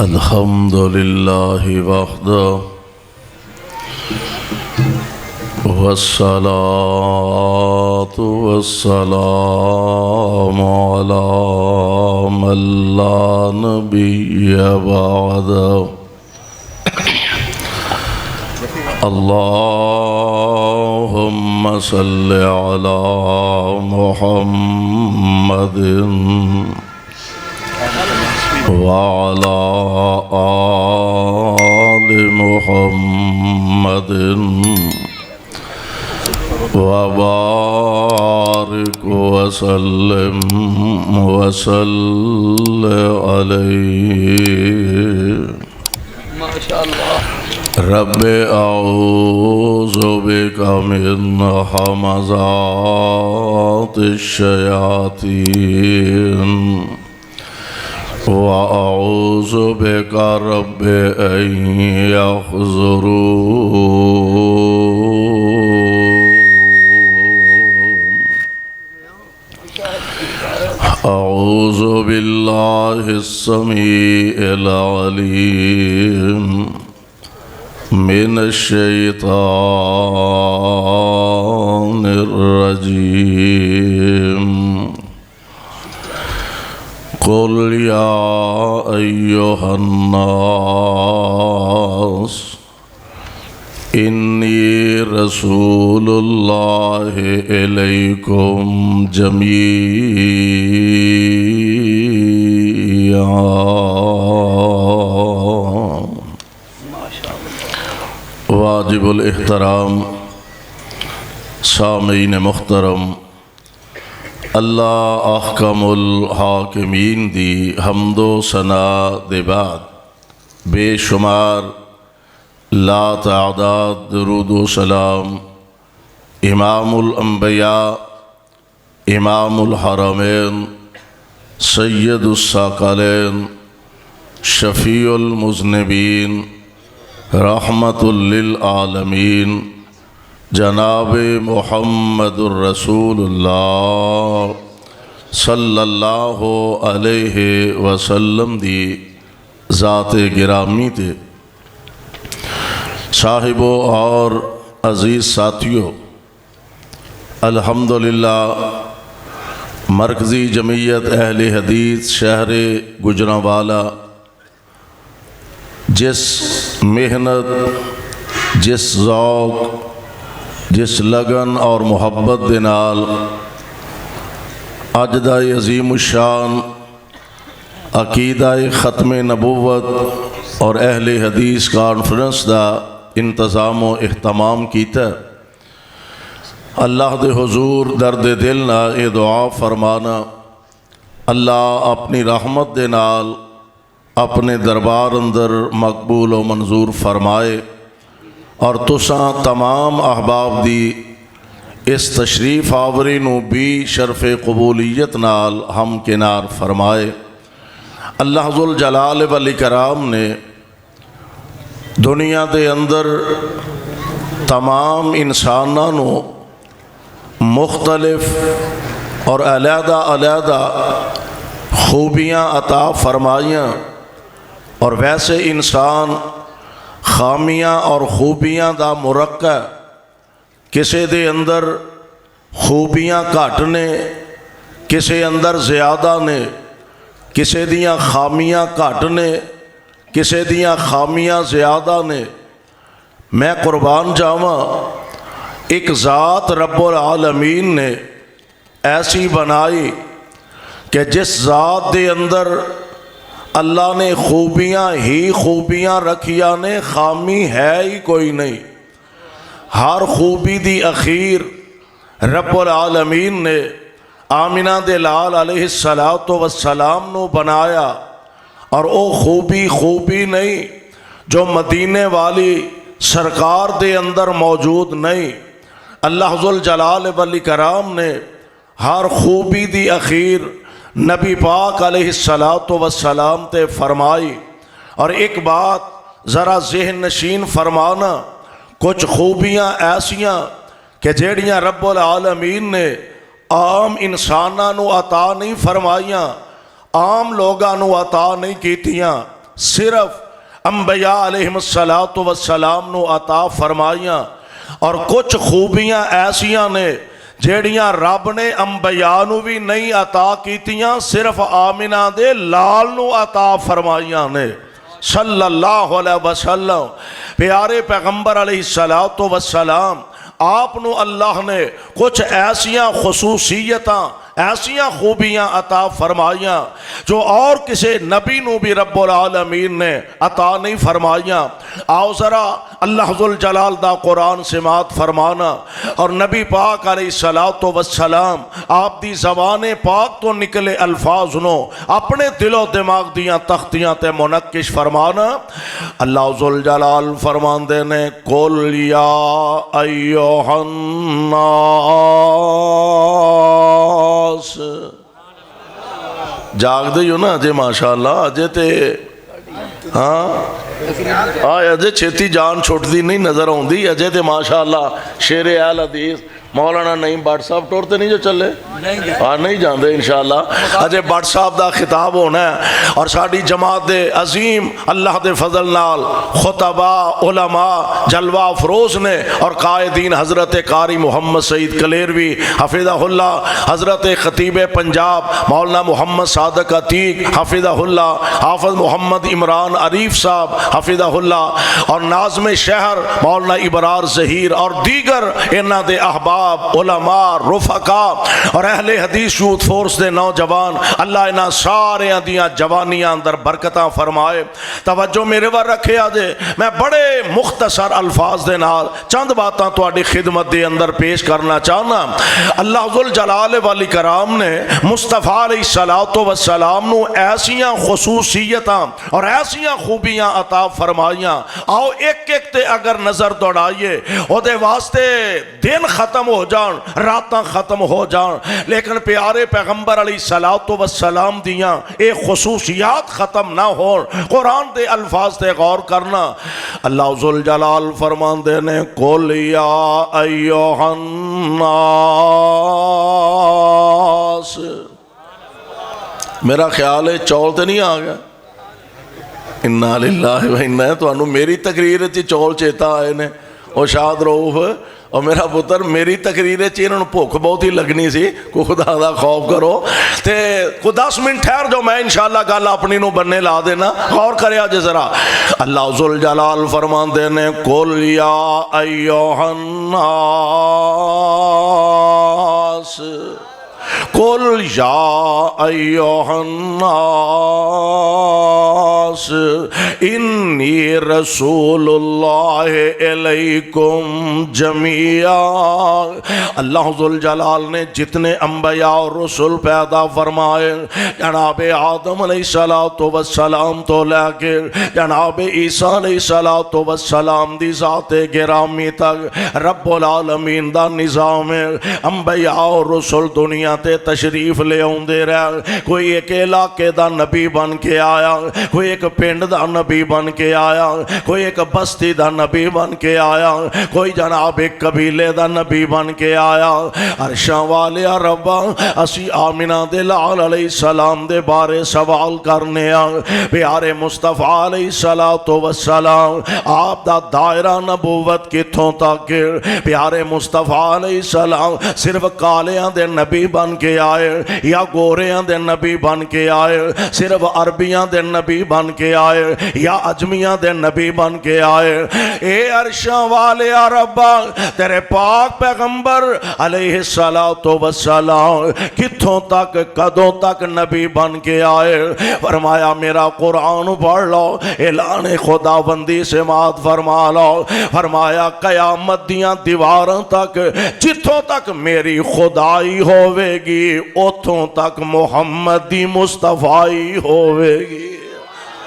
الحمد لله وحده والصلاة والسلام على من لا نبي بعده اللهم صل على محمد وعلى آل محمد وبارك وسلم عليه ما شاء الله رب اعوذ بك من همزات الشياطين وأعوذ بك رب أن يحضرون أعوذ بالله السميع العليم من الشيطان الرجيم قل يا أيها الناس إني رسول الله إليكم جميعا واجب الاحترام سامعین محترم، اللہ احکم الحاکمین دی حمد و ثنا دے بعد بے شمار لا تعداد درود و سلام امام الانبیاء امام الحرمین سید الثقلین شفیع المذنبین رحمت للعالمین جناب محمد الرسول اللہ صلی اللہ علیہ وسلم دی ذات گرامی تے صاحبوں اور عزیز ساتھیوں، الحمدللہ مرکزی جمعیت اہل حدیث شہر گجرانوالہ جس محنت، جس ذوق، جس لگن اور محبت دے نال اج دا عظیم الشان عقیدہ ختم نبوت اور اہل حدیث کانفرنس دا انتظام و اہتمام کیتا، اللہ دے حضور درد دل نال اے دعا فرمانا اللہ اپنی رحمت دے نال اپنے دربار اندر مقبول و منظور فرمائے اور تساں تمام احباب دی اس تشریف آوری نو بھی شرف قبولیت نال ہم کنار فرمائے۔ اللہ ذوالجلال والاکرام نے دنیا دے اندر تمام انساناں نو مختلف اور علیحدہ علیحدہ خوبیاں عطا فرمائیاں، اور ویسے انسان خامیاں اور خوبیاں دا مرکب، کسے دے اندر خوبیاں گھٹ نے، کسے اندر زیادہ نے، کسے دیاں خامیاں گھٹ نے، کسے دیاں خامیاں زیادہ نے۔ میں قربان جاواں ایک ذات رب العالمین نے ایسی بنائی کہ جس ذات دے اندر اللہ نے خوبیاں ہی خوبیاں رکھیاں نے، خامی ہے ہی کوئی نہیں۔ ہر خوبی دی اخیر رب العالمین نے آمنہ دے لال علیہ السلام نو بنایا، اور او خوبی نہیں جو مدینے والی سرکار دے اندر موجود نہیں۔ اللہ ذوالجلال والاکرام نے ہر خوبی دی اخیر نبی پاک علیہ السلام تے فرمائی۔ اور ایک بات ذرا ذہن نشین فرمانا، کچھ خوبیاں ایسیاں کہ جیڑیاں رب العالمین نے عام انساناں نو عطا نہیں فرمائیاں، عام لوگاں نو عطا نہیں کیتیاں، صرف انبیاء علیہم السلام نو عطا فرمائیاں، اور کچھ خوبیاں ایسیاں نے جیڑیاں رب نے انبیاء نو بھی نہیں عطا کیتیاں، صرف آمنہ دے لال نو عطا فرمائیاں نے صلی اللہ علیہ وسلم۔ پیارے پیغمبر علیہ السلام آپ نو اللہ نے کچھ ایسیاں خصوصیتاں، ایسیاں خوبیاں عطا فرمائیاں جو اور کسی نبی نو بھی رب العالمین نے عطا نہیں فرمائیاں۔ آؤ ذرا اللہ ذوالجلال دا قرآن سماعت فرمانا، اور نبی پاک علیہ السلام آپ دی زبان پاک تو نکلے الفاظ نو اپنے دل و دماغ دیاں تختیاں تے منقش فرمانا۔ اللہ ذوالجلال فرماندے نے قل یا ایھا الناس، جاگ دے ہو نا اجے ماشاءاللہ، اجے تے ہاں اجے چھتی جان چھوٹ دی نہیں نظر آن دی، اجے تے ماشاءاللہ شیر اہل حدیث مولانا نعیم بٹ صاحب ٹورتے نہیں جو چلے نہیں جاندے انشاءاللہ، اجے بٹ صاحب دا خطاب ہونا ہے، اور ساڑی جماعت دے عظیم اللہ دے فضل نال خطباء علماء جلوہ افروز نے اور قائدین حضرت قاری محمد سعید کلیروی حفظہ اللہ، حضرت خطیب پنجاب مولانا محمد صادق عتیق حفظہ اللہ، حافظ محمد عمران عریف صاحب حفظہ اللہ، اور ناظم شہر مولانا ابرار ظہیر اور دیگر انہاں دے احباب علماء رفقاء اور اہل حدیث یوتھ فورس دے نوجوان، اللہ انہاں سارے دیاں جوانیاں اندر برکتاں فرمائے۔ توجہ میرے ور رکھے آجے، میں بڑے مختصر الفاظ دے نال چند باتاں تواڈی خدمت دے اندر پیش کرنا چاہنا۔ اللہ ذوالجلال والاکرام نے مصطفیٰ علیہ السلام نو ایسیاں خصوصیتاں اور ایسیاں خوبیاں عطا فرمائیاں، آؤ ایک ایک تے اگر نظر دوڑائیے او دے واسطے دن ختم ہو جان، راتاں ختم ہو جان، لیکن پیارے پیغمبر علیہ السلام دیاں اے خصوصیات ختم نہ ہون۔ قرآن دے الفاظ تے غور کرنا، اللہ ذوالجلال فرماندے نے قل یا ایھا الناس، میرا خیال ہے چول تے نہیں آ گیا، انا للہ و انا، تو انہوں میری تقریر چی چول چیتا آئے نے، اور شاد روح اور میرا پتر میری تقریر انہوں بھوک بہت ہی لگنی سی، کو خدا دا خوف کرو تے کو 10 منٹ ٹھہر جو، میں انشاءاللہ گل اپنی نو بننے لا دینا، غور کرے آج ذرا۔ اللہ ذوالجلال فرماندے نے قل یا ایھا الناس، قل یا ایھا الناس انی رسول اللہ الیکم جمیعا۔ اللہ ذوالجلال نے جتنے انبیاء اور رسول پیدا فرمائے، جناب آدم علیہ السلام تو لے کے جناب عیسیٰ علیہ السلام دی ذات گرامی تک، رب العالمین دا نظام انبیاء اور رسول دنیا تے تشریف لے آندے رہے، کوئی ایک علاقے دا نبی بن کے آیا، کوئی ایک پنڈ دا نبی بن کے آیا، کوئی ایک بستی دا نبی بن کے آیا، کوئی جناب ایک قبیلے دا نبی بن کے آیا۔ عرشاں والے ربا اسی آمنہ دے لال علیہ السلام دے بارے سوال کرنے پیارے مصطفیٰ علیہ السلام آپ دا دائرہ نبوت کتھوں تک؟ پیارے مصطفیٰ علیہ السلام صرف کالیاں دے نبی بن کے آئے یا گوریاں دے نبی بن کے آئے، صرف عربیاں دے نبی بن کے آئے یا اجمیاں دے نبی بن کے آئے؟ اے عرشاں والے ربا تیرے پاک پیغمبر علیہ السلام کتھوں تک کدوں تک نبی بن کے آئے؟ فرمایا میرا قرآن پڑھ لو، اعلان خدا بندی سماعت فرما لو، فرمایا قیامت دیاں دیواراں تک جتھوں تک میری خدائی ہوئے گی اتھوں تک محمد دی مصطفیٰ ہوئے گی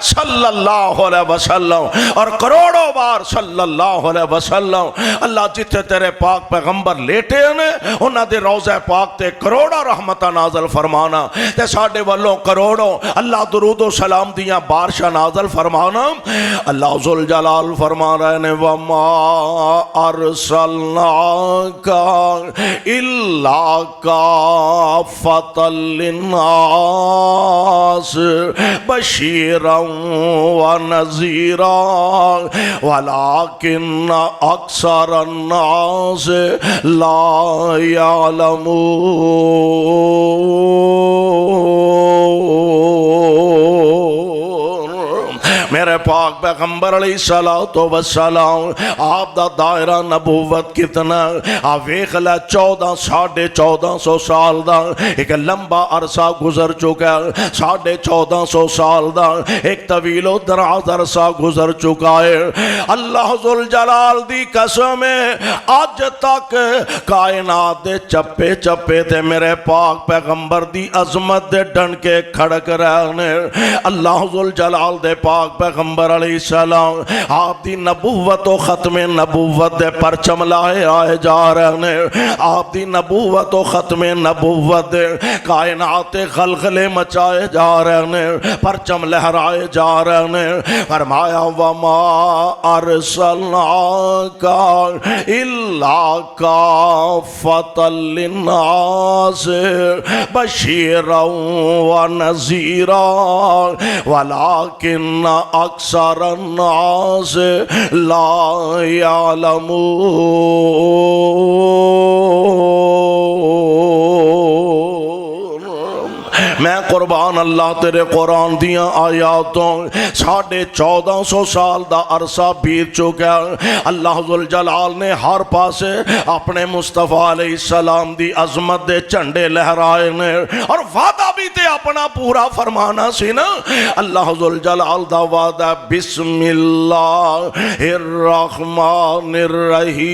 صلی اللہ علیہ وسلم، اور کروڑوں بار صلی اللہ علیہ وسلم۔ اللہ جتھے تیرے پاک پیغمبر لیٹے ہیں انہاں دے روضہ پاک تے کروڑا رحمتہ نازل فرمانا، تے ساڑھے والوں کروڑوں اللہ درود و سلام دیاں بارشہ نازل فرمانا۔ اللہ ذوالجلال فرما رہے نے وَمَا أَرْسَلْنَاكَ إِلَّا كَافَّةً لِلنَّاسِ بَشِيرًا ونذيرا ولكن أكثر الناس لا يعلمون۔ میرے پاک پیغمبر علیہ الصلوۃ والسلام آپ دا دائرہ نبوت کتنا آپ ویکھ لے 1450 سال دا ایک لمبا عرصہ گزر چکا ہے، 1450 سال دا ایک طویل و دراز عرصہ گزر چکا ہے۔ اللہ ذوالجلال دی قسم ہے آج تک کائنات دے چپے چپے تے میرے پاک پیغمبر دی عظمت دے ڈنکے کھڑک رہنے۔ اللہ ذوالجلال دے پاک پیغمبر علیہ السلام آپ دی نبوت و ختم نبوت دے پرچم لائے آئے جا رہے ہیں، آپ دی نبوت و ختم نبوت دے کائنات غلغلے مچائے جا رہے ہیں، پرچم لہرائے جا رہے ہیں۔ فرمایا وَمَا أَرْسَلْنَاكَ إِلَّا كَافَّةً لِلنَّاسِ بَشِيرًا وَنَذِيرًا وَلَكِنَّ أَكْثَرَ النَّاسِ لَا يَعْلَمُونَ۔ میں قربان اللہ تیرے قرآن دیاں آیاتوں 1450 سال دا عرصہ بیت چکا ہے۔ اللہ ذوالجلال نے ہر پاسے اپنے مصطفیٰ علیہ السلام دی عظمت دے جھنڈے لہرائے نے، اور وعدہ بھی تے اپنا پورا فرمانا سی نا۔ اللہ ذوالجلال دا وعدہ بسم اللہ الرحمن الرحیم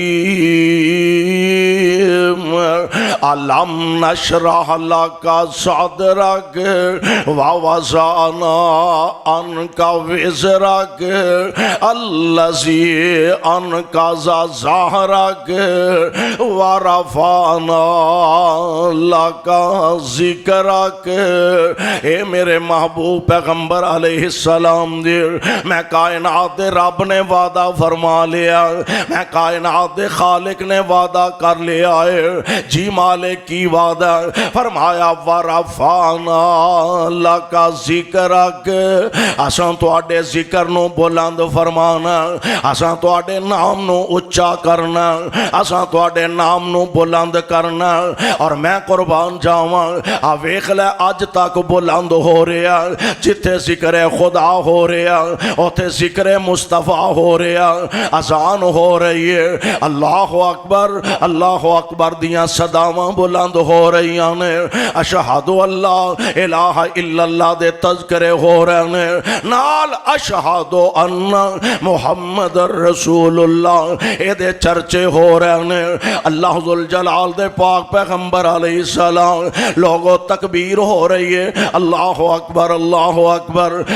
علم نشرح لک صدرک ووضعنا عنک وزرک الذی انقض ظہرک ورفعنا لک ذکرک۔ اے میرے محبوب پیغمبر علیہ السلام دی، میں کائنات دے رب نے وعدہ فرما لیا، میں کائنات دے خالق نے وعدہ کر لیا ہے۔ جی مالک کی وعدہ فرمایا ورفعنا لک ذکرک، اساں تواڈے ذکر نو بلند فرمانا، اساں تواڈے نام نو اچا کرنا، اساں تواڈے نام نو بلند کرنا۔ اور میں قربان جاواں ویکھ لے اج تک بلند ہو رہا، جتھے ذکر خدا ہو رہا اوتھے ذکر مصطفیٰ ہو رہا، اذان ہو رہی ہے، اللہ اکبر دیاں صداواں بلند ہو رہی نے، اشہد اللہ الہ الا اللہ دے تذکرے ہو رہے ہیں، نال اشہد ان محمد رسول اللہ اے دے چرچے ہو رہے ہیں۔ اللہ ذوالجلال دے پاک پیغمبر علیہ السلام لوگوں تکبیر ہو رہی ہے، اللہ اکبر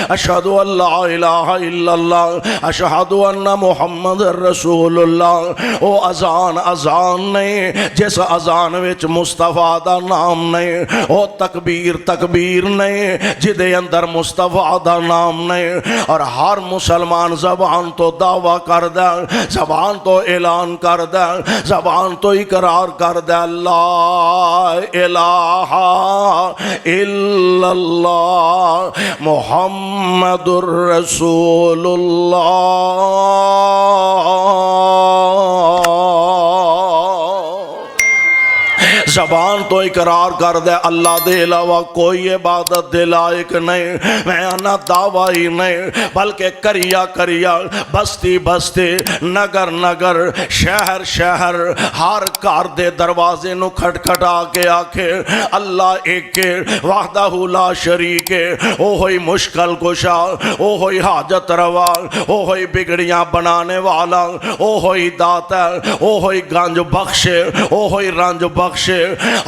اشہد ان لا الہ الا اللہ اشہد ان محمد رسول اللہ۔ او اذان نہیں جس اذان وچ مصطفیٰ دا نام نہیں، او تکبیر نہیں جدے اندر مصطفیٰ دا نام نہیں۔ اور ہر مسلمان زبان تو دعویٰ کر دے، زبان تو اعلان کر دے، زبان تو اقرار کر دے لا الہ الا اللہ محمد الرسول اللہ۔ زبان تو اقرار کر دے اللہ دے علاوہ کوئی عبادت دے لائق نہیں، میں انا دعویٰ ہی نہیں بلکہ کریا بستی نگر شہر ہر کار دے دروازے نو کھٹکھٹا کے آکھے اللہ ایک وحدہ لا شریک، او ہوئی مشکل کشا، او ہوئی حاجت روا، او ہوئی بگڑیاں بنانے والا، او ہوئی داتا، او ہوئی گنج بخشے، او ہوئی رنج بخشے۔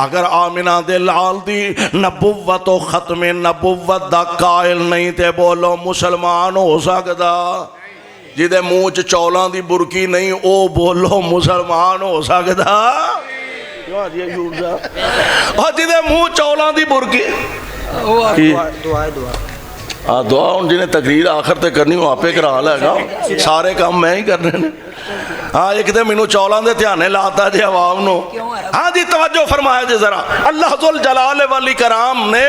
اگر آمنہ دے لال دی نبوت و ختم نبوت دا قائل نہیں تے بولو مسلمان ہو سکتا؟ جدے منہ چولاں دی برکی نہیں او بولو مسلمان ہو سکتا؟ اور جدے منہ چولاں دی برکی دعا ہوں جنہیں تقریر آخر تے کرنی ہوں آپ ایک رہا لے گا، سارے کام میں ہی کرنے نے۔ ہاں ایک دے مینوں چولاں دے دھیانے لاتا جی عوام نو. ہاں جی توجہ فرمایا جی ذرا. اللہ ذو الجلال والاکرام نے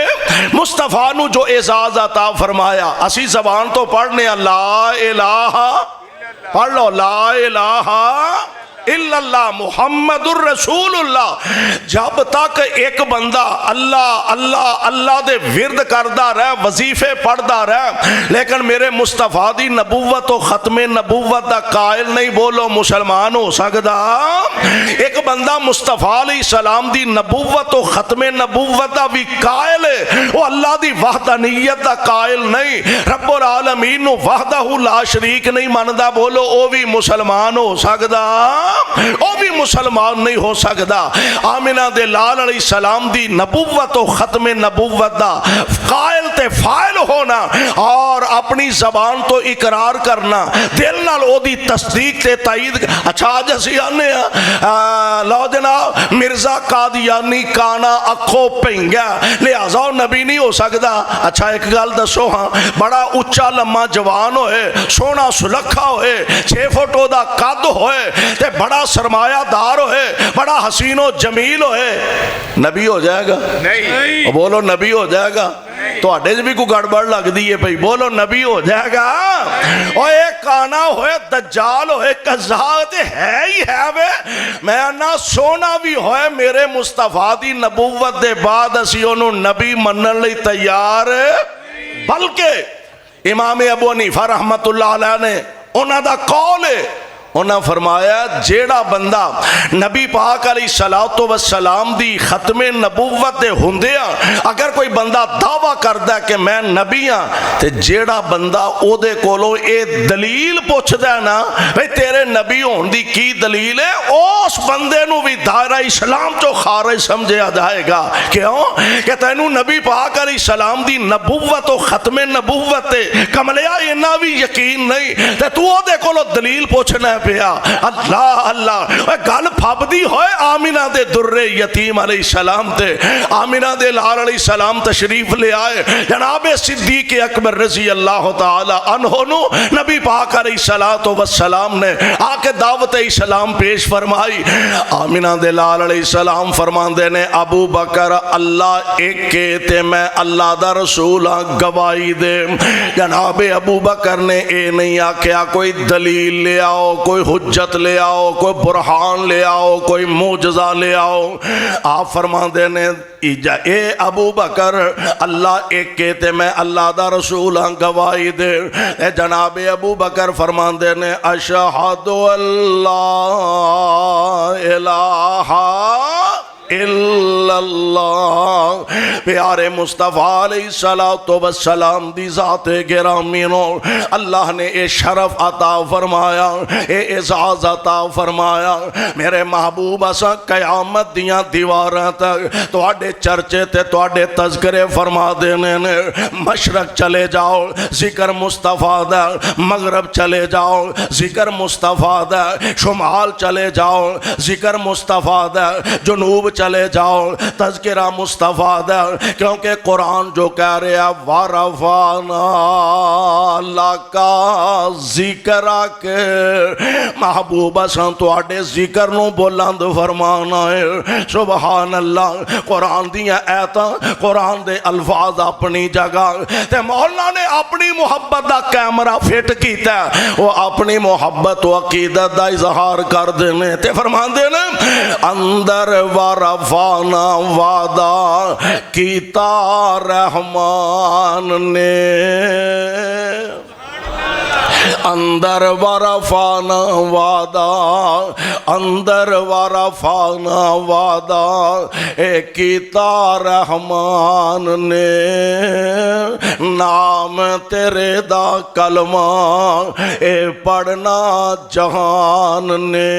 مصطفیٰ نو جو اعزاز عطا فرمایا, اسی زبان تو پڑھنے لا الہ, پڑھ لو لا الہ الا اللہ محمد الرسول اللہ. جب تک ایک بندہ اللہ اللہ اللہ دے ورد کردہ رہے, وظیفے پڑھدا رہے, لیکن میرے مصطفیٰ دی نبوت و ختم نبوت دا قائل نہیں, بولو مسلمان ہو سکدا؟ ایک بندہ مصطفیٰ علیہ السلام دی نبوت و ختم نبوت دا بھی قائل ہے, وہ اللہ دی وحدانیت دا قائل نہیں, رب العالمین نو وحدہ لا شریک نہیں مندا, بولو او بھی مسلمان ہو سکدا؟ او بھی مسلمان نہیں ہو سکتا. آمنہ دے لال علیہ السلام دی نبوت و ختم نبوت دا قائل تے فائل ہونا اور اپنی زبان تو اقرار کرنا, دل نال او دی تصدیق تے تائید. اچھا آج اسی آنے لو جناب مرزا قادیانی کانا اکھو پنگا لہذا نبی نہیں ہو سکتا. اچھا ایک گل دسو, ہاں بڑا اچھا لمحہ جوان ہوئے, سونا سلکھا ہوئے, 6 فٹ دا قد ہوئے, تے بڑا سرمایہ دار ہوئے, بڑا حسین و جمیل ہوئے, نبی ہو جائے گا؟ نہیں. بولو نبی ہو جائے گا؟ تو اڈے بھی کوئی گڑبڑ لگ دی ہے بھئی, بولو نبی ہو جائے گا؟ اور ایک کانا ہوئے, دجال ہوئے, قذاب ہے ہی ہے وے, میں نہ سونا بھی ہوئے, میرے مصطفیٰ دی نبوت دے بعد اسی انہوں نبی منن لئی تیار. بلکہ امام ابو حنیفہ رحمت اللہ علیہ نے انہاں دا قول ہے, انہاں فرمایا جیڑا بندہ نبی پاک علیہ السلام دی ختم نبوت دے ہوندیاں اگر کوئی بندہ دعویٰ کردا کہ میں نبی ہاں, تے جیڑا بندہ او دے کولو اے دلیل پوچھدا ہے نا بھئی تیرے نبی ہون دی کی دلیل ہے, اس بندے نو بھی دائرہ اسلام چو خارج سمجھا جائے گا. کیوں کہ تینوں نبی پاک علیہ السلام دی نبوت و ختم نبوت تے کملیا اینا بھی یقین نہیں, تے تو او دے کولو دلیل پوچھنا ہے پیا. اللہ اللہ گل پھبدی ہوئے آمینہ دے در یتیم علیہ السلام تے, آمینہ دے لال علیہ السلام تشریف لے آئے, جناب صدیق اکبر رضی اللہ تعالی عنہ نو نبی پاک علیہ السلام نے آ کے دعوت اسلام پیش فرمائی. آمینہ دے لال علیہ السلام فرماندے نے ابو بکر اللہ ایک تے میں اللہ دا رسول گواہی دے. جناب ابو بکر نے اے نہیں آکھیا کوئی دلیل لے آؤ, کوئی حجت لے آؤ, کوئی برہان لے آؤ, کوئی معجزہ لے آؤ. آپ فرماندے نے اے ابو بکر اللہ ایک کہتے میں اللہ دا رسول گواہی دے. اے جناب ابو بکر فرماندے نے اشہد اللہ الہ الا اللہ. پیارے مصطفیٰ علیہ السلام دی ذات گرامی نو اللہ نے اے شرف عطا فرمایا, اے اعزاز عطا فرمایا. میرے محبوب اسا قیامت دیاں دیواراں تک تواڈے چرچے تے تواڈے تذکرے فرما دینے نے. مشرق چلے جاؤ ذکر مصطفیٰ دا, مغرب چلے جاؤ ذکر مصطفیٰ دا, شمال چلے جاؤ ذکر مصطفیٰ دا, جنوب چلے جاؤ تذکرہ مصطفیٰ دا. کیونکہ قرآن جو کہہ رہے ہیں وَرَفَعْنَا لَكَ ذِكْرَكَ, محبوب اساں تواڈے ذکر نو بلند فرمانا ہے. سبحان اللہ. قرآن دیاں آیتاں, قرآن دے الفاظ اپنی جگہ, تے مولا نے اپنی محبت دا کیمرہ فٹ کیتا ہے, وہ اپنی محبت و عقیدت دا اظہار کر دینے تے فرمان دینے اندر ورفانا وعدہ کیتا رحمان نے, اندر ورفانا وعدہ, اندر ورفانا وعدہ اے کیتا رحمان نے. نام تیرے دا کلمہ اے پڑھنا جہان نے,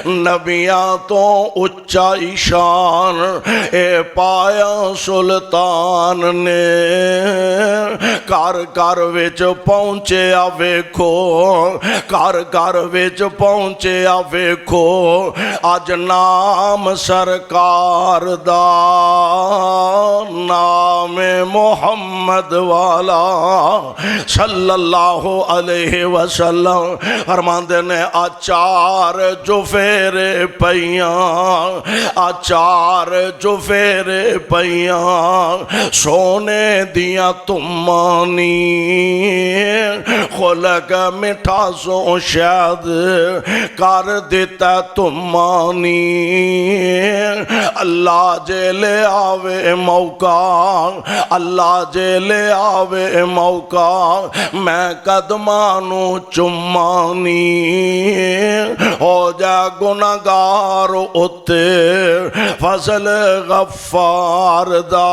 نبیاں تو اچائی شان اے پایا سلطان نے. گھر گھر وچ پہنچیا ویکھو گھر گھر وچ پہنچیا ویکھو اج نام سرکار دا نام محمد والا صلی اللہ علیہ وسلم فرماندے نے چار چفیرے پیاں چار چفیرے پیاں سونے دیاں تمانی خلق مٹھا سو شاد کر دیتا تمانی اللہ جے لے آوے موقع اللہ جے لے آوے موقع میں قدمانو چمانی ہو جا گناہگار اتے فضل غفار دا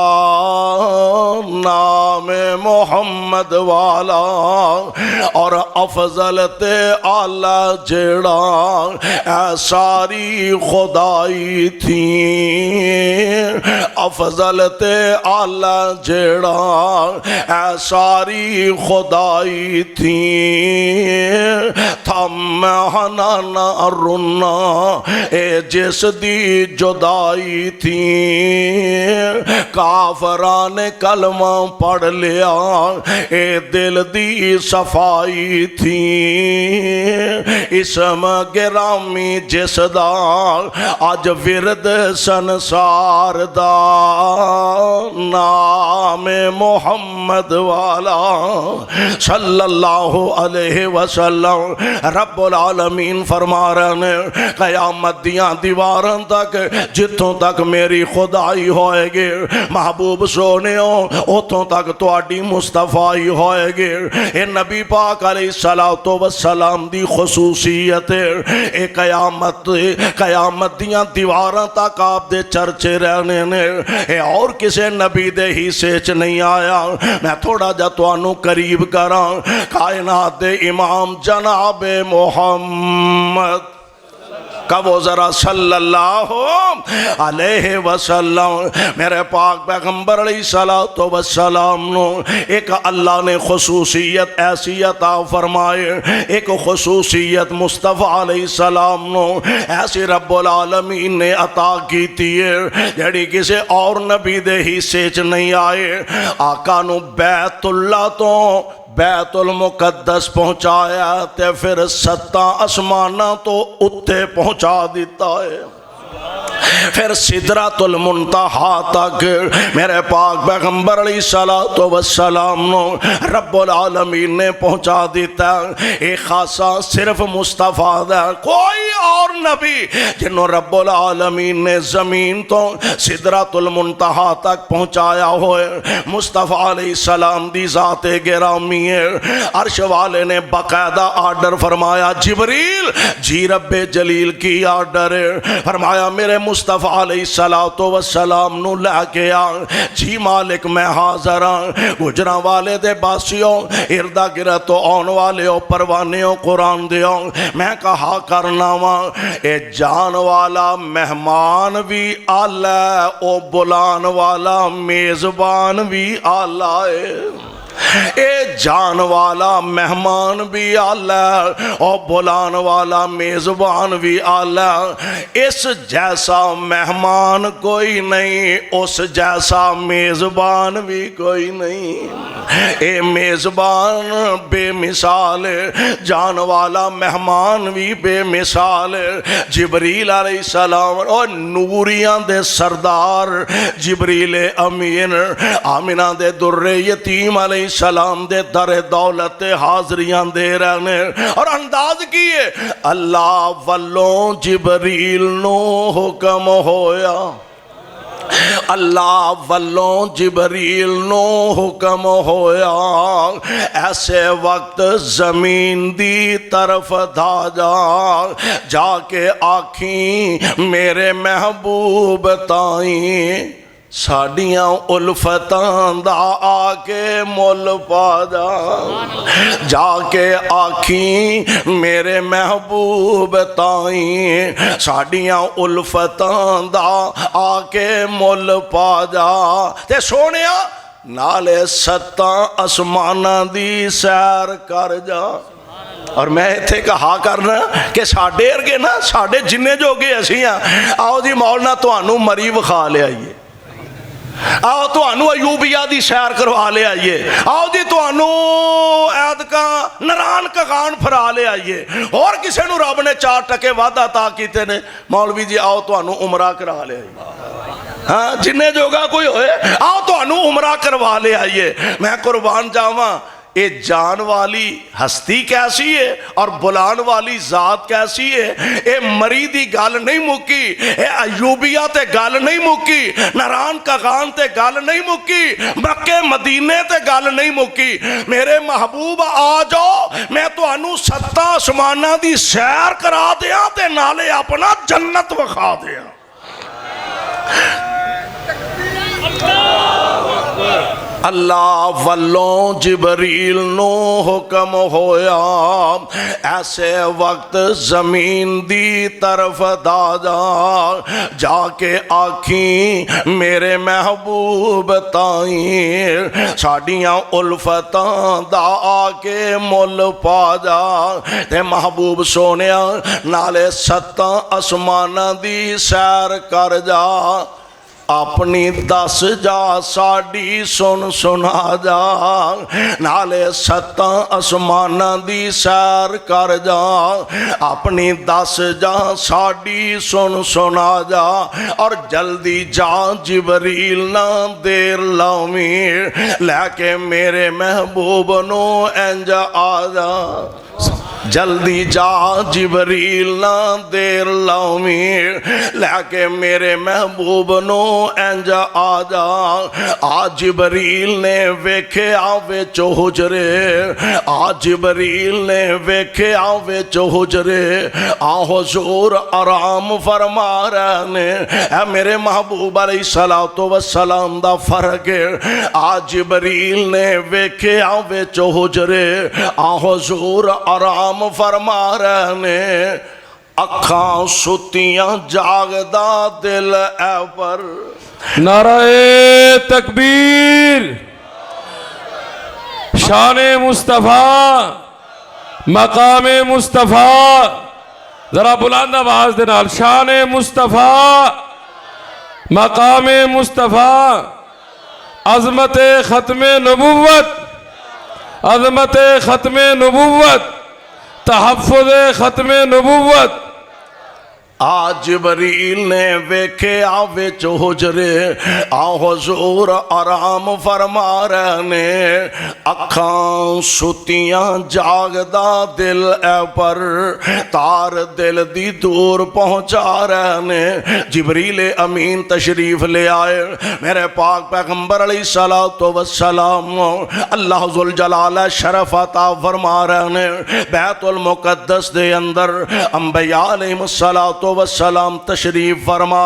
نام محمد والا اور افضل تے اعلیٰ جڑا اے ساری خدائی تھی افضل تے اعلیٰ جڑا اے ساری خدائی تھی تھم ہنانا رنا اے جس دی جدائی تھی کافران کلمہ پڑھ لیا اے دل دی صفائی تھی اسم گرامی جس دا آج ورد سنسار دا نام محمد والا صلی اللہ علیہ وسلم رب العالمین فرما رہے ہیں قیامت دیاں دیواراں تک جتوں تک میری خدائی ہوئے گی محبوب سونے ہو اتوں تک تواڈی مصطفیٰ ہوئے گی اے نبی پاک علیہ السلام دی خصوصیت اے قیامت دیاں دیواراں تک آپ دے چرچے رہنے نے اے اور کسے نبی دے ہی سیچ نہیں آیا میں تھوڑا جا توانو قریب کراں کائنات دے امام جناب محمد کبو ذرا صلی اللہ علیہ وسلم میرے پاک پیغمبر علیہ السلام نو ایک اللہ نے خصوصیت ایسی عطا فرمائے ایک خصوصیت مصطفیٰ علیہ السلام نو ایسی رب العالمین نے عطا کی تھی جڑی کسی اور نبی دے ہی سیچ نہیں آئے آقا نو بیت اللہ تو بیت المقدس پہنچایا تے پھر 7 آسماناں تو اتے پہنچا دیتا ہے پھر سدرۃ المنتہا تک میرے پاک پیغمبر علیہ السلام نو رب العالمین نے پہنچا دیتا ایک خاصا صرف مصطفیٰ دا کوئی اور نبی جنہوں رب العالمین نے زمین تو سدرۃ المنتہا تک پہنچایا ہوئے مصطفیٰ علیہ السلام دی ذات گرامی ہے عرش والے نے باقاعدہ آرڈر فرمایا جبریل جی رب جلیل کی آرڈر فرمایا میرے مصطفیٰ علیہ السلام نو لے کے آ جی مالک میں حاضر ہاں گجرا والے دے باسیوں اردہ گرہ آن والے پروانیوں قرآن دیوں میں کہا کرنا وا اے جان والا مہمان بھی آلہ او بلان والا میزبان بھی آلہ ہے اے جان والا مہمان بھی آلہ اور بلان والا میزبان بھی آلہ اس جیسا مہمان کوئی نہیں اس جیسا میزبان بھی کوئی نہیں اے میزبان بے مثال جان والا مہمان بھی بے مثال جبریل علیہ السلام اور نوریاں دے سردار جبریل امین آمینہ دے در یتیم علیہ السلام دے در دولت حاضریاں دے رہنے اور انداز کیے اللہ والوں جبریل نو حکم ہویا اللہ والوں جبریل نو حکم ہویا ایسے وقت زمین دی طرف جا کے آکھیں میرے محبوب تائیں ساڑیاں الفتان دا آکے مول پا جا کے آکھیں میرے محبوب تائیں ساڑیاں الفتان دا آکے مول پا جا تے سونیا نالے ستاں آسماناں دی سیر کر جا. اور میں اتھے کہا کرنا کہ ساڈے ارگے نا ساڈے جننے جو گے اسی ہاں. آؤ جی مولانا تانوں مری وکھا لے آئیے, آؤ تانوں ایوبیہ دی سیر کروا لے آئیے, آؤ جی تانوں ایدکاں نران کغان پھرا لے آئیے. اور کسے نو رب نے 4 ٹکے وعدہ عطا کیتے نے, مولوی جی آؤ تانوں عمرہ کرا لے آئیے. ہاں جنہیں جوگا کوئی ہوئے آؤ تانوں عمرہ کروا لے آئیے. میں قربان جاواں اے جان والی ہستی کیسی ہے اور بلان والی ذات کیسی ہے. اے مری دی گل نہیں مکی, اے ایوبیہ تے گل نہیں مکی, نران کغان تے گل نہیں مکی, مکے مدینے تے گل نہیں مکی. میرے محبوب آ جاؤ, میں تانوں 7 آسماناں دی سیر کرا دیاں تے نالے اپنا جنت وکھا دیاں. اللہ والوں جبریل نو حکم ہویا, ایسے وقت زمین دی طرف دا جا, جا کے آکھیں میرے محبوب تائیں, ساڑیاں الفتاں دا آکے مل پا جا. تے محبوب سونیا نالے 7 آسماناں دی سیر کر جا, اپنی 10 جا ساڑی سن سنا جا. نالے 7 آسماناں دی سیر کر جا, اپنی 10 جا ساڑی سن سنا جا. اور جلدی جا جبریل نہ دیر لاویں, لے کے میرے محبوب نو انج آ جا. جلدی جا جبریل نہ دیر لاویں, لے کے میرے محبوب نو انج آ جا. آ جبریل نے ویکھے آوے چو حجرے, آ جبریل نے ویکھے آوے چو حجرے, آ حضور آرام فرما رہنے. اے میرے محبوب علیہ السلام دا فرق ہے. آ جبریل نے ویکھے آوے چو حجرے, آ حضور آرام فرما رہنے. اکھاں ستیاں جاگدا دل اے پر. نعرہ تکبیر. شان مصطفیٰ, مقام مصطفیٰ, ذرا بلند آواز دے نال, شان مصطفیٰ, مقام مصطفیٰ, عظمت ختم نبوت, عظمت ختم نبوت, تحفظ ختم نبوت. آ جبریل نے ویکھے آوے چو حجرے, آ حضور آرام فرما رہنے. اکھاں ستیاں جاگدا دل اے پر, تار دل دی دور پہنچا رہنے. جبریل امین تشریف لے آئے, میرے پاک پیغمبر علیہ السلام اللہ ذوالجلال شرف عطا فرما رہنے. بیت المقدس دے اندر انبیاء علیہ السلام تشریف فرما.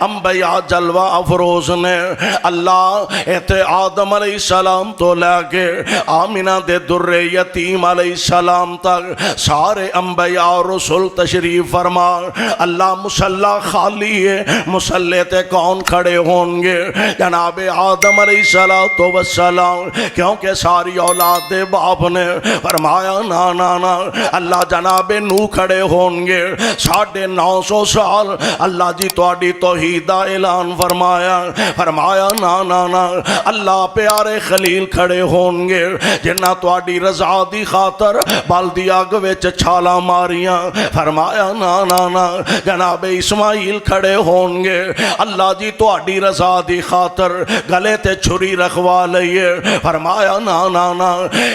انبیاء جلوہ افروز نے اللہ ایتے آدم علیہ السلام تو لے کے آمینہ دے در یتیم علیہ السلام تک سارے انبیاء رسول تشریف فرما. اللہ مصلی خالی ہے, مصلی تے کون کھڑے ہوں گے؟ جناب آدم علیہ السلام, کیونکہ ساری اولاد دے باپ نے فرمایا نا نا نا. اللہ جناب نو کھڑے ہوں گے, 950 سال اللہ جی توڑی توحید دا اعلان فرمایا. فرمایا نا نا نا. اللہ پیارے خلیل کھڑے ہوں گے جنہ توڑی رضا دی خاطر بالدی آگ ویچ چھالا ماریاں. فرمایا نا نا نا. جناب اسماعیل کھڑے ہوں گے, اللہ جی توڑی رضا دی خاطر گلے تے چھری رکھوا لئیے. فرمایا نا نا نا.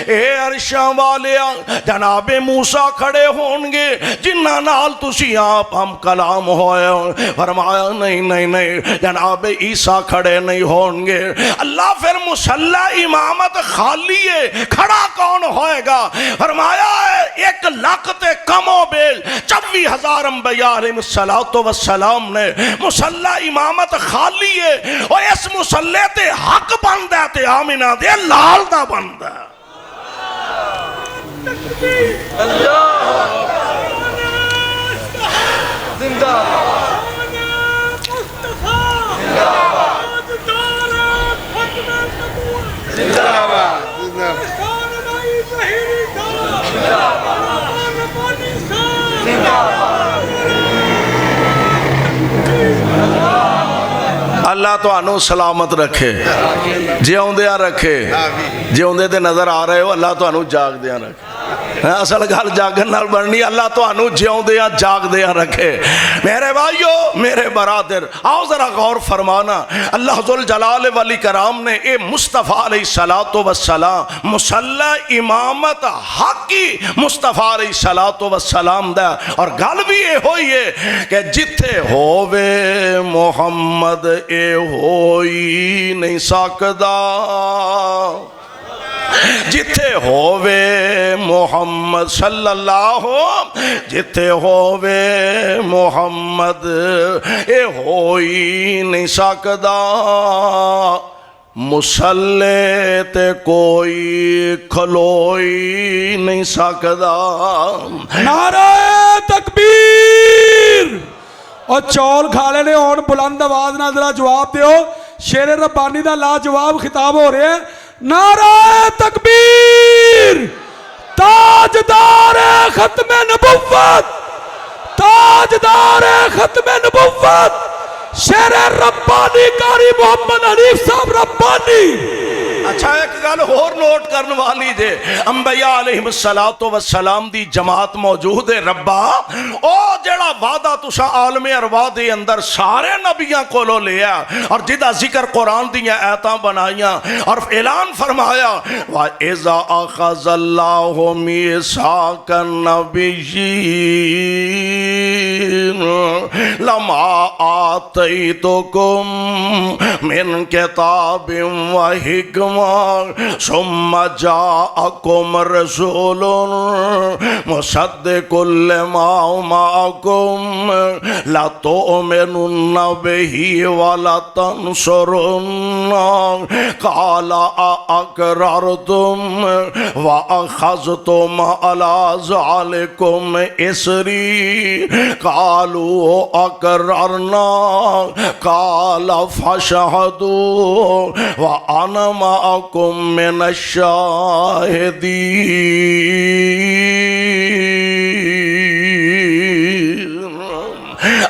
اے عرشاں والیا جناب موسیٰ کھڑے ہوں گے جنہ نال تسی آپ ہم کلام ہوئے. فرمایا نہیں نہیں نہیں. جناب عیسیٰ کھڑے نہیں ہوں گے. اللہ پھر مصلی امامت خالی ہے, کھڑا کون ہوئے گا؟ فرمایا 1 لاکھ تے کم و بیش 24,000 انبیاء علیہ السلام نے مصلی امامت خالی ہے. اور اس مصلی تے حق بند ہے تے آمینہ دے لال دا بند ہے. اللہ زندہ اللہ تانوں سلامت رکھے، جیوندیاں رکھے، جیوندے تے نظر آ رہے ہو، اللہ تانوں جاگدیاں رکھے۔ اصل گل جاگن نال بننی، اللہ تانوں جیوندیاں جاگدیاں رکھے۔ میرے بھائیو، میرے برادر، آؤ ذرا غور فرمانا، اللہ ذوالجلال والاکرام نے اے مصطفیٰ علیہ السلام مصلی امامت حقی مصطفیٰ علیہ السلام دا، اور گل بھی یہ ہوئی ہے کہ جتھے ہووے محمد اے ہوئی نہیں سکدا، جتھے ہووے محمد صلی اللہ، جتھے ہووے محمد اے ہوئی نہیں سکدا، مسلے تے کوئی کھلوئی نہیں سکدا۔ نعرہ تکبیر! اور چول کھالے نے اور بلند آواز نہ ذرا جواب دیو، شیر ربانی دا لاجواب خطاب ہو رہے ہیں۔ نعرہ تکبیر! تاجدار ختم نبوت، تاجدار ختم نبوت، شیر ربانی قاری محمد حنیف صاحب ربانی۔ اچھا ایک گل اور نوٹ کرنے والی جے، انبیاء علیہ السلام دی جماعت موجود ہے ربا، او جڑا وعدہ تسا عالم ارواح دے اندر سارے نبیاں کولو لیا اور جدا ذکر قرآن دیاں آیتاں بنائیاں اور اعلان فرمایا وَإِذَا أَخَذَ اللَّهُ مِيثَاقَ النَّبِيِّينَ لَمَا آتَيْتُكُم مِّن كِتَابٍ وَحِكْمَةٍ ثم جاءكم رسول مصدق لما معكم لتؤمنن به ولتنصرن قال أأقررتم وأخذتم على ذلكم إصري قالوا أقررنا قال فاشهدوا وأنا معكم من الشاهدين۔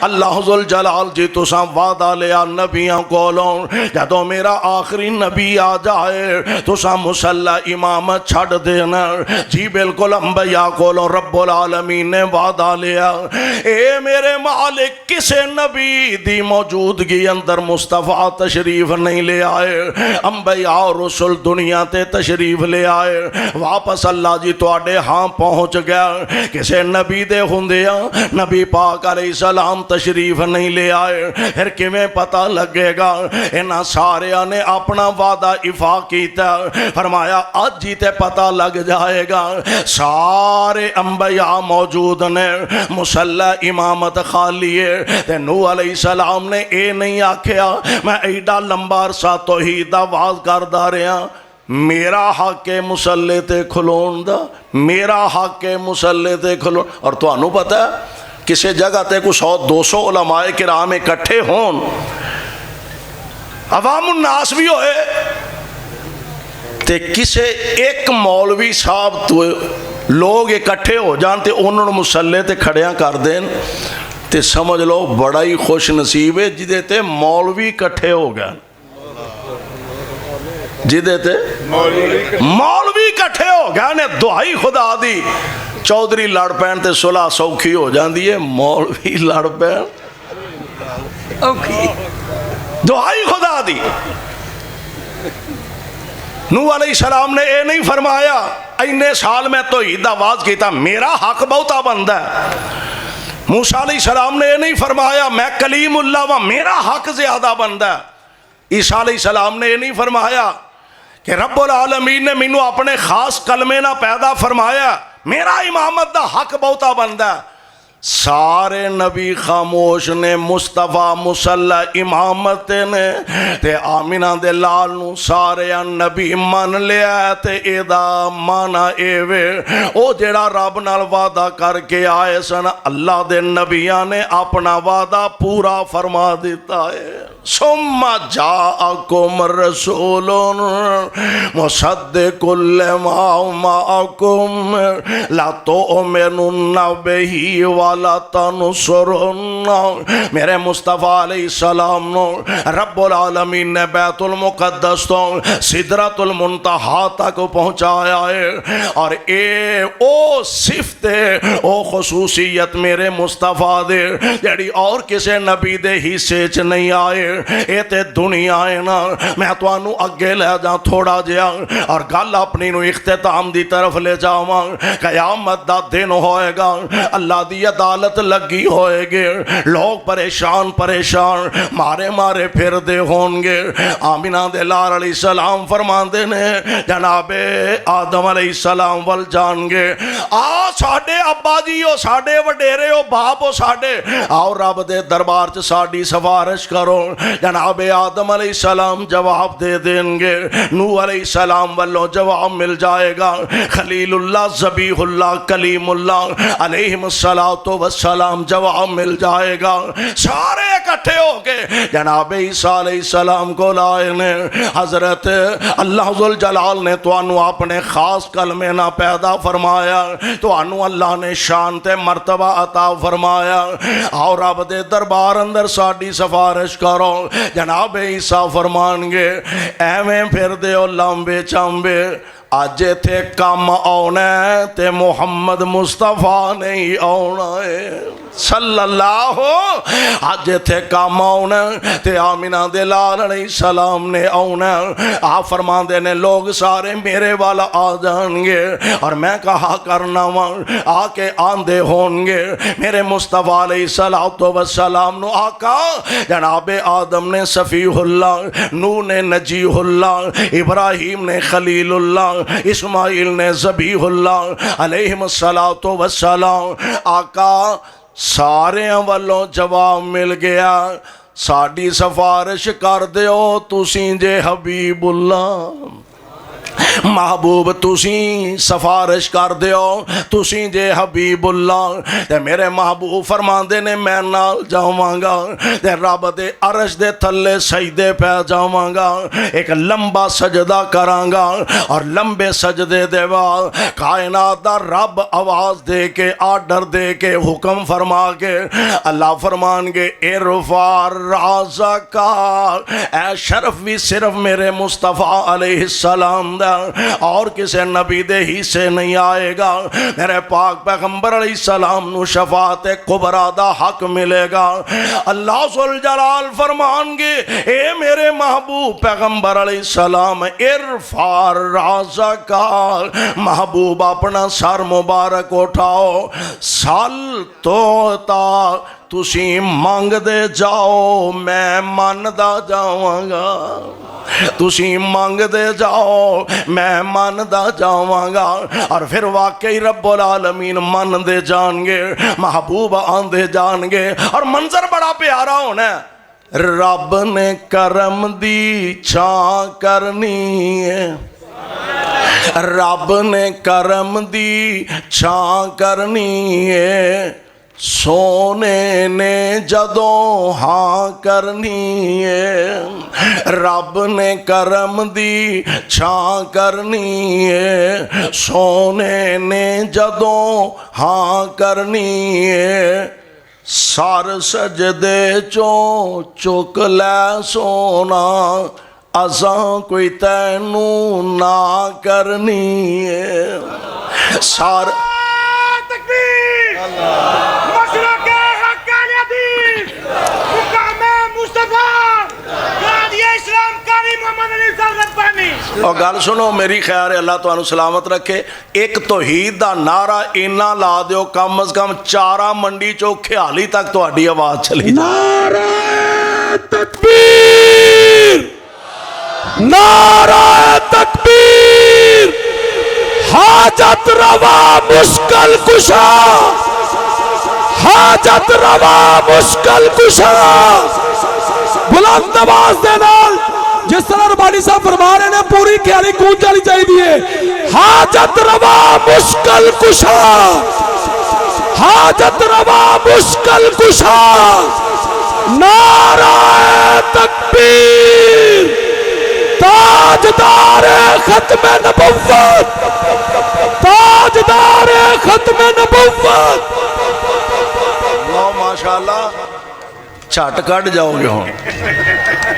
اللہ ذوالجلال جی تساں وعدہ لیا نبیاں کولوں جدو میرا آخری نبی آ جائے تساں مسلح امامت چھڑ دینا، جی بالکل انبیاء کولوں رب العالمین نے وعدہ لیا اے میرے مالک کسے نبی دی موجودگی اندر مصطفیٰ تشریف نہیں لے آئے، انبیاء اور رسول دنیا تے تشریف لے آئے، واپس اللہ جی تواڈے ہاں پہنچ گیا، کسے نبی دے ہوندیاں نبی پاک علیہ السلام تشریف نہیں لے آئے، پھر کیویں پتہ لگے گا؟ انہاں ساریاں نے اپنا وعدہ ایفا کیتا، فرمایا اج ہی تے پتہ لگ جائے گا، سارے انبیاء موجود نے، مسلح امامت خالی ہے، تے نوح علیہ السلام نے اے نہیں آکھیا میں ایڈا لمبا عرصہ توحید دا واز کردا رہا، میرا حق ہے مسلح تے کھلون دا، میرا حق ہے مسلح تے کھلون۔ اور تو انہوں پتہ ہے کسی جگہ تے کو 100-200 علماء کرام اکٹھے ہون، عوام الناس بھی ہوئے تے کسے ایک مولوی صاحب تو لوگ اکٹھے ہو جانتے انہوں نے مسلح تے کھڑیاں کر دیں تے سمجھ لو بڑا ہی خوش نصیب ہے جدے تے مولوی اکٹھے ہو گئے، جدے تے مولوی اکٹھے ہو گئے نے دعائی خدا دی، چودھری لڑ پین تے صلح سوکھی ہو جاندی ہے، مولوی لڑ پین دعائی خدا دی۔ نوح علیہ السلام نے اے نہیں فرمایا اینے سال میں توحید دا واز کیتا میرا حق بہتا بندہ ہے، موسیٰ علیہ السلام نے اے نہیں فرمایا میں کلیم اللہ و میرا حق زیادہ بندہ ہے، عیسیٰ علیہ السلام نے اے نہیں فرمایا کہ رب العالمین نے مینوں اپنے خاص کلمے نہ پیدا فرمایا میرا امامت دا حق بہتا بندہ ہے، سارے نبی خاموش نے، مصطفیٰ مسلح امامت نے تے آمینہ دے لال نو سارے نبی من لیا تے ایدہ مانا ایوے او جڑا رب نال وعدہ کر کے آئے سن اللہ دے نبیان نے اپنا وعدہ پورا فرما دیتا ہے۔ ثم جاءکم رسول مصدق لما معکم لتؤمنن بہ ولتنصرن. میرے مصطفیٰ علیہ السلام نو رب العالمین نے بیت المقدس تو سدرۃ المنتہا تک پہنچایا ہے، اور اے او صفت او خصوصیت میرے مصطفیٰ دے جڑی اور کسے نبی دے حصے چ نہیں آئے. اے تے دنیا ہے نا. میں توانو اگے لے جا تھوڑا جیا اور گل اپنی نو اختتام دی طرف لے جاواں. قیامت دا دن ہوئے گا، اللہ دی عدالت لگی ہوئے گے، لوگ پریشان پریشان مارے مارے پھر دے ہون گے. آمینہ دے لال علیہ السلام فرماندے نے جناب آدم علیہ السلام ول جان گے، آ ساڈے ابا جی او ساڈے وڈیرے او باپ او ساڈے، آؤ رب دے دربار چ ساڈی سفارش کرو. جناب آدم علیہ السلام جواب دے دیں گے، نوح علیہ السلام والو جواب مل جائے گا، خلیل اللہ ذبیح اللہ کلیم اللہ علیہ السلام جواب مل جائے گا. سارے اکٹھے ہو کے جناب عیسیٰ علیہ السلام کو لائے نے. حضرت اللہ ذوالجلال نے تو انو اپنے خاص کلمے نہ پیدا فرمایا، تو انو اللہ نے شان تے مرتبہ عطا فرمایا. اور رب دے دربار اندر ساڈی سفارش کرو. جناب عیسیٰ فرمان گے ایویں پھر دیو لمبے چمبے، اج تھے کم آنا ہے تے محمد مصطفیٰ نہیں آنا ہے صلی اللہ. اج تھے کم آنا تے آمینہ دے لال علیہ السلام نے آنا. آپ فرمان دے نے لوگ سارے میرے والا آ جان گے، اور میں کہا کرنا آ کے آندے ہون گے میرے مصطفیٰ علیہ السلام نو. آقا جناب آدم نے صفیح اللہ، نوح نے نجیح اللہ، ابراہیم نے خلیل اللہ، اسماعیل نے ذبیح اللہ علیہ السلام. آقا سارے والوں جواب مل گیا، ساڈی سفارش کر دیو تسیں جے حبیب اللہ. محبوب تسیں سفارش کر دیو تسیں جے حبیب اللہ. تے میرے محبوب فرمان دے نے میں نال جاواں گا تے رب دے عرش دے تھلے سجدے پہ جاواں گا، ایک لمبا سجدہ کراں گا، اور لمبے سجدے دے بعد کائنات دا رب آواز دے کے آرڈر دے کے حکم فرما کے اللہ فرمان گے ارفع راسک، اے شرف بھی صرف میرے مصطفیٰ علیہ السلام دا، اور کسے نبی دے ہی سے نہیں آئے گا. میرے پاک پیغمبر علیہ السلام نو شفاعت کبریٰ دا حق ملے گا. اللہ ذوالجلال فرمان گے اے میرے محبوب پیغمبر علیہ السلام ارفع راسک، محبوب اپنا سر مبارک اٹھاؤ، سال توتا تسی مانگ دے جاؤ میں ماندا جاواں گا، تسی مانگ دے جاؤ میں ماندا جاواں گا. اور پھر واقعی رب العالمین مان دے جان گے، محبوب آندے جان گے، اور منظر بڑا پیارا ہونا ہے. رب نے کرم دی چھاں کرنی ہے، رب نے کرم دی چھاں کرنی ہے، سونے نے جدوں ہاں کرنی ہے. رب نے کرم دی چھاں کرنی ہے، سونے نے جدوں ہاں کرنی ہے. سار سجدے چوں چک لے سونا، ازاں کوئی تینوں نہ کرنی ہے. سار مشرق حقانیت مقام مصطفیٰ قاضی اسلام قاری محمد علی صاحب ربانی. اور گل سنو میری خیر ہے، اللہ تمہیں سلامت رکھے. ایک توحید دا نعرہ اینا لا دیو کم از کم چارہ منڈی چو خیالی تک تہاڈی آواز چلی جائے. نعرہ تکبیر، نعرہ تکبیر، حاجت روا مشکل کشا، حاجت روا مشکل کشا. بلند آواز دے نال جس طرح ربانی صاحب فرما رہے ہیں پوری خیالی گونج جانی چاہیے. حاجت روا مشکل کشا، حاجت روا مشکل کشا، نعرہ تکبیر تاجدار ختم نبوت تاجدار ختم نبوت اللہ ماشاءاللہ چھٹ کٹ جاؤ گے ہوں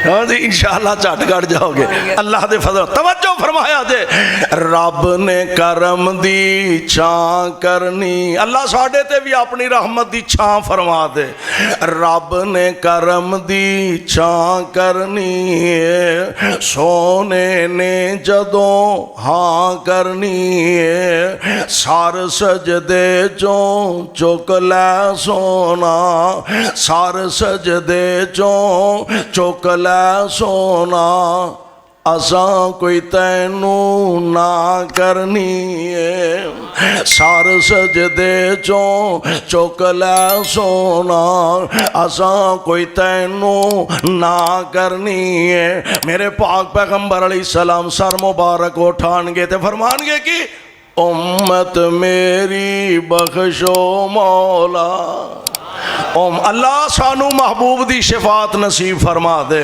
ہاں جی انشاءاللہ چھٹ کٹ جاؤ گے اللہ دے فضل توجہ فرمایا جے رب نے کرم دی چھاں کرنی اللہ ساڑھے تے بھی اپنی رحمت دی چھاں فرما دے رب نے کرم دی چھاں کرنی سونے نے جدوں ہاں کرنی سار سجدے چوں چک لے سونا سار سجدے چوں چک لے سونا اساں کوئی تینوں نہ کرنی سار سجدے چوں چک لے سونا اساں کوئی تینوں نہ کرنی میرے پاک پیغمبر علیہ السلام سر مبارک اٹھان گے تے فرمان گے کہ امت میری بخشو مولا اللہ سانو محبوب دی شفاعت نصیب فرما دے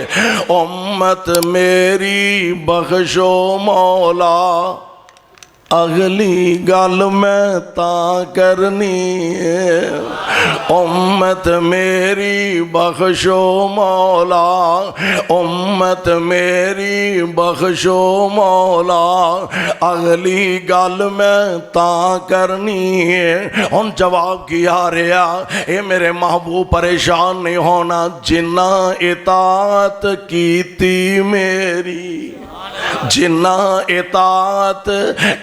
امت میری بخشو مولا اگلی گل میں تا کرنی امت میری بخشو مولا امت میری بخشو مولا اگلی گل میں تا کرنی ان جواب کیا رہا اے میرے محبوب پریشان نہیں ہونا جنہ اطاعت کیتی میری جنہ اطاعت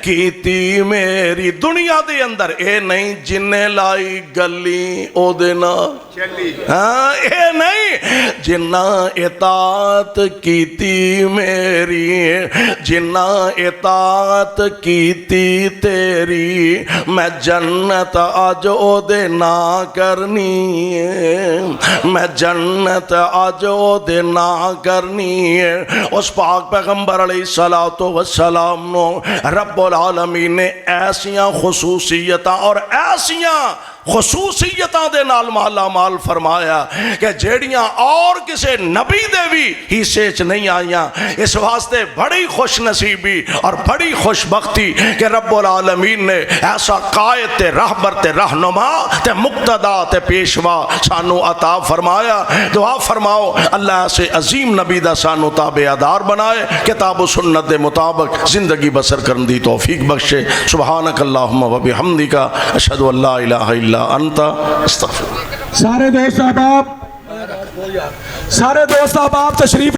کیتی میری دنیا دے اندر اے نہیں جنہیں لائی گلی او دینا ہاں اے نہیں جنہ اطاعت کیتی میری جنہ اطاعت کیتی تیری میں جنت آج او دے نہ کرنی میں جنت آج او دے نہ کرنی اس پاک پیغمبر علیہ السلام نو رب العالمین نے ایسیاں خصوصیتاں اور ایسیاں خصوصیتاں دے نال مالا مال فرمایا کہ جیڑیاں اور کسے نبی دے بھی حصے چ نہیں آئیاں اس واسطے بڑی خوش نصیبی اور بڑی خوش بختی کہ رب العالمین نے ایسا قائد تے رہبر تے رہنما تے مقتدا تے پیشوا سانو عطا فرمایا دعا فرماؤ اللہ سے عظیم نبی دا سانو تابعدار بنائے کتاب و سنت دے مطابق زندگی بسر کرن دی توفیق بخشے سبحانک اللہم و بحمدک اشہد ان لا الہ الا انت استغفر سارے دوست احباب تشریف